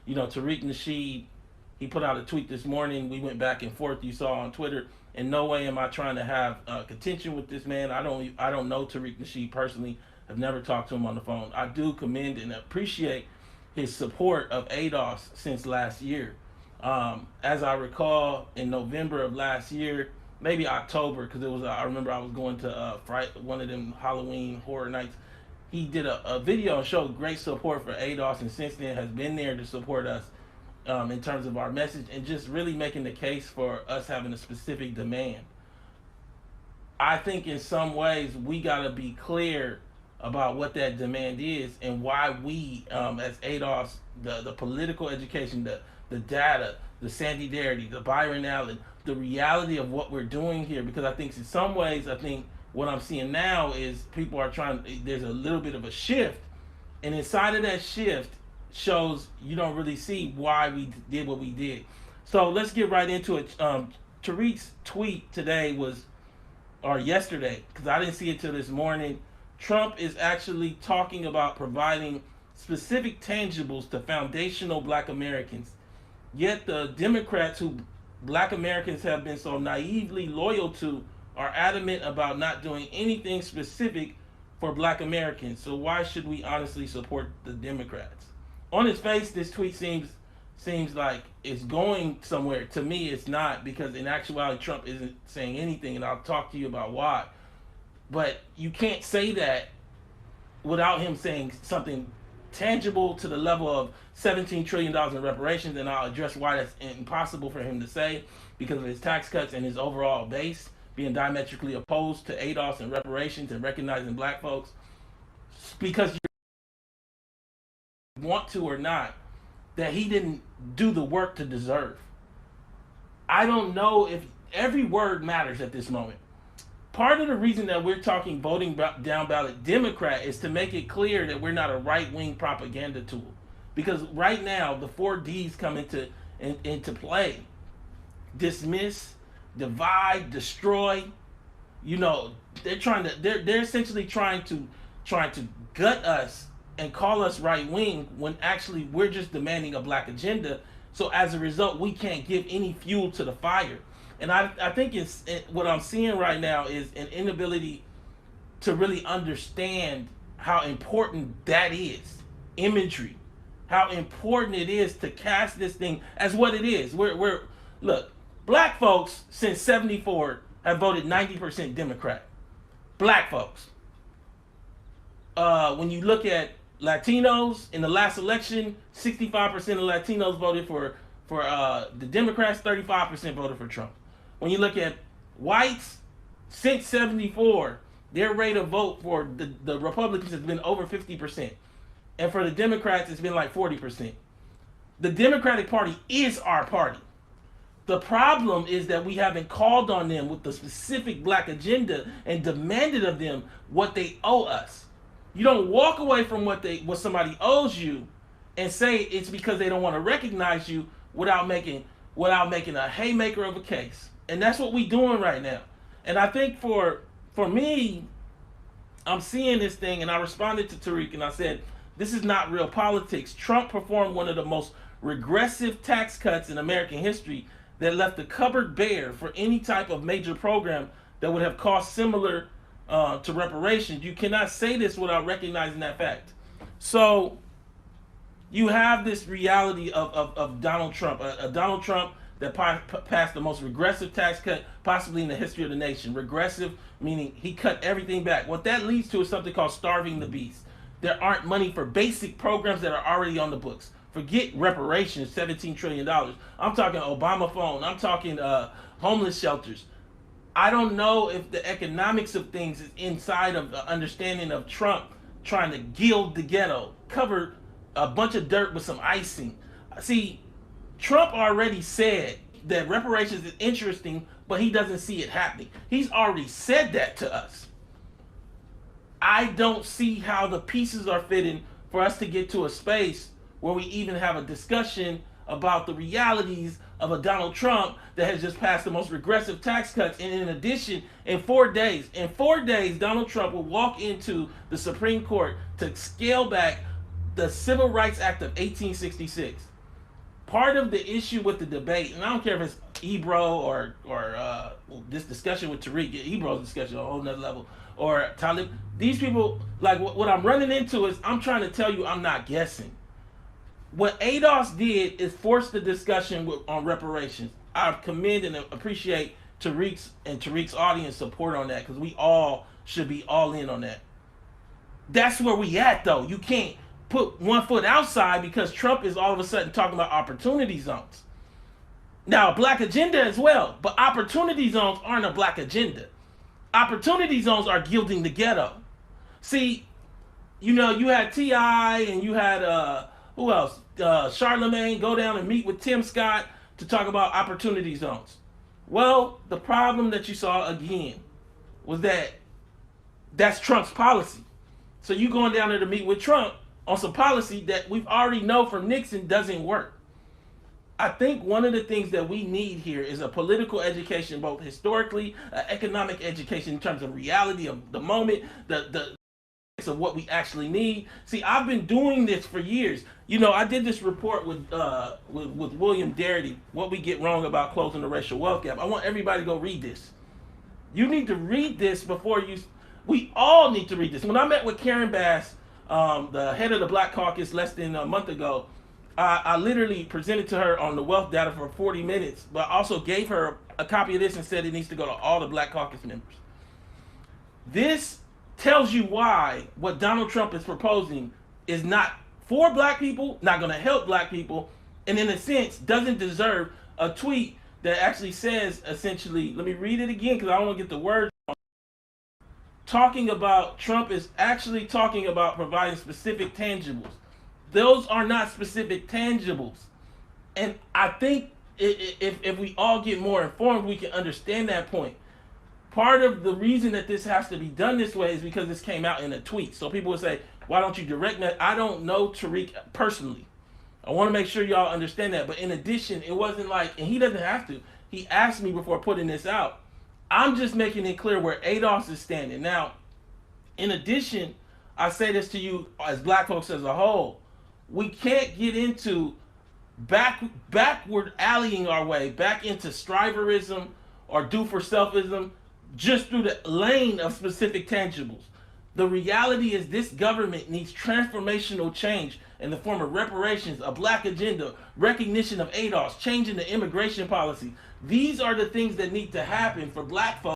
Tariq Nasheed, he put out a tweet this morning. We went back and forth. You saw on Twitter. In no way am I trying to have contention with this man. I don't know Tariq Nasheed personally. I've never talked to him on the phone. I do commend and appreciate his support of ADOS since last year. As I recall, in November of last year, maybe October, because I remember I was going to one of them Halloween horror nights. He did a video and showed great support for ADOS, and since then has been there to support us in terms of our message and just really making the case for us having a specific demand. I think in some ways we got to be clear about what that demand is and why we, as ADOS, the political education, the data, the Sandy Darity, the Byron Allen, the reality of what we're doing here. Because I think in some ways, what I'm seeing now is people are there's a little bit of a shift, and inside of that shift shows you don't really see why we did what we did. So let's get right into it. Tariq's tweet today or yesterday, because I didn't see it till this morning. Trump is actually talking about providing specific tangibles to foundational Black Americans. Yet the Democrats, who Black Americans have been so naively loyal to, are adamant about not doing anything specific for Black Americans. So why should we honestly support the Democrats? On its face, this tweet seems like it's going somewhere. To me, it's not, because in actuality, Trump isn't saying anything, and I'll talk to you about why. But you can't say that without him saying something tangible to the level of $17 trillion in reparations, and I'll address why that's impossible for him to say because of his tax cuts and his overall base being diametrically opposed to ADOS and reparations and recognizing Black folks. Because you want to or not, that he didn't do the work to deserve. I don't know if every word matters at this moment. Part of the reason that we're talking voting down ballot Democrat is to make it clear that we're not a right-wing propaganda tool. Because right now, the 4 Ds come into play. Dismiss, divide, destroy. They're essentially trying to gut us and call us right-wing when actually we're just demanding a Black agenda. So as a result, we can't give any fuel to the fire. And I think what I'm seeing right now is an inability to really understand how important that is. Imagery. How important it is to cast this thing as what it is. Look, Black folks since 74 have voted 90% Democrat. Black folks. When you look at Latinos in the last election, 65% of Latinos voted for the Democrats, 35% voted for Trump. When you look at whites, since 74, their rate of vote for the Republicans has been over 50%. And for the Democrats, it's been like 40%. The Democratic Party is our party. The problem is that we haven't called on them with the specific Black agenda and demanded of them what they owe us. You don't walk away from what somebody owes you and say it's because they don't want to recognize you without making a haymaker of a case. And that's what we're doing right now. And I think for me, I'm seeing this thing, and I responded to Tariq and I said, this is not real politics. Trump performed one of the most regressive tax cuts in American history that left the cupboard bare for any type of major program that would have cost similar to reparations. You cannot say this without recognizing that fact. So you have this reality of Donald Trump, a Donald Trump that passed the most regressive tax cut possibly in the history of the nation. Regressive meaning he cut everything back. What that leads to is something called starving the beast. There aren't money for basic programs that are already on the books. Forget reparations, $17 trillion. I'm talking Obama phone. I'm talking homeless shelters. I don't know if the economics of things is inside of the understanding of Trump trying to gild the ghetto, cover a bunch of dirt with some icing. See, Trump already said that reparations is interesting, but he doesn't see it happening. He's already said that to us. I don't see how the pieces are fitting for us to get to a space where we even have a discussion about the realities of a Donald Trump that has just passed the most regressive tax cuts. And in addition, in 4 days, Donald Trump will walk into the Supreme Court to scale back the Civil Rights Act of 1866. Part of the issue with the debate, and I don't care if it's Ebro or this discussion with Tariq, Ebro's discussion on a whole nother level, or Talib, these people, like what I'm running into is I'm trying to tell you I'm not guessing. What ADOS did is force the discussion on reparations. I commend and appreciate Tariq's audience support on that, because we all should be all in on that. That's where we at, though. You can't put one foot outside because Trump is all of a sudden talking about opportunity zones. Now, black agenda as well, but opportunity zones aren't a black agenda. Opportunity zones are gilding the ghetto. See, you had T.I. and you had, who else? Charlemagne go down and meet with Tim Scott to talk about opportunity zones. Well, the problem that you saw again was that's Trump's policy. So you going down there to meet with Trump on some policy that we've already know from Nixon doesn't work. I think one of the things that we need here is a political education, both historically, economic education in terms of reality of the moment, the of what we actually need. See, I've been doing this for years. I did this report with William Darity, what we get wrong about closing the racial wealth gap. I want everybody to go read this. You need to read this before we all need to read this. When I met with Karen Bass, the head of the Black Caucus, less than a month ago, I literally presented to her on the wealth data for 40 minutes, but also gave her a copy of this and said it needs to go to all the Black Caucus members. This tells you why what Donald Trump is proposing is not for black people, not going to help black people, and in a sense doesn't deserve a tweet that actually says, essentially, let me read it again because I don't want to get the words wrong. Talking about Trump is actually talking about providing specific tangibles. Those are not specific tangibles. And I think if we all get more informed, we can understand that point. Part of the reason that this has to be done this way is because this came out in a tweet. So people would say, why don't you direct that? I don't know Tariq personally. I want to make sure y'all understand that. But in addition, it wasn't like, and he doesn't have to, he asked me before putting this out. I'm just making it clear where ADOS is standing. Now, in addition, I say this to you as black folks as a whole. We can't get into backward alleying our way back into striverism or do-for-selfism just through the lane of specific tangibles. The reality is this government needs transformational change in the form of reparations, a black agenda, recognition of ADOS, changing the immigration policy. These are the things that need to happen for black folks.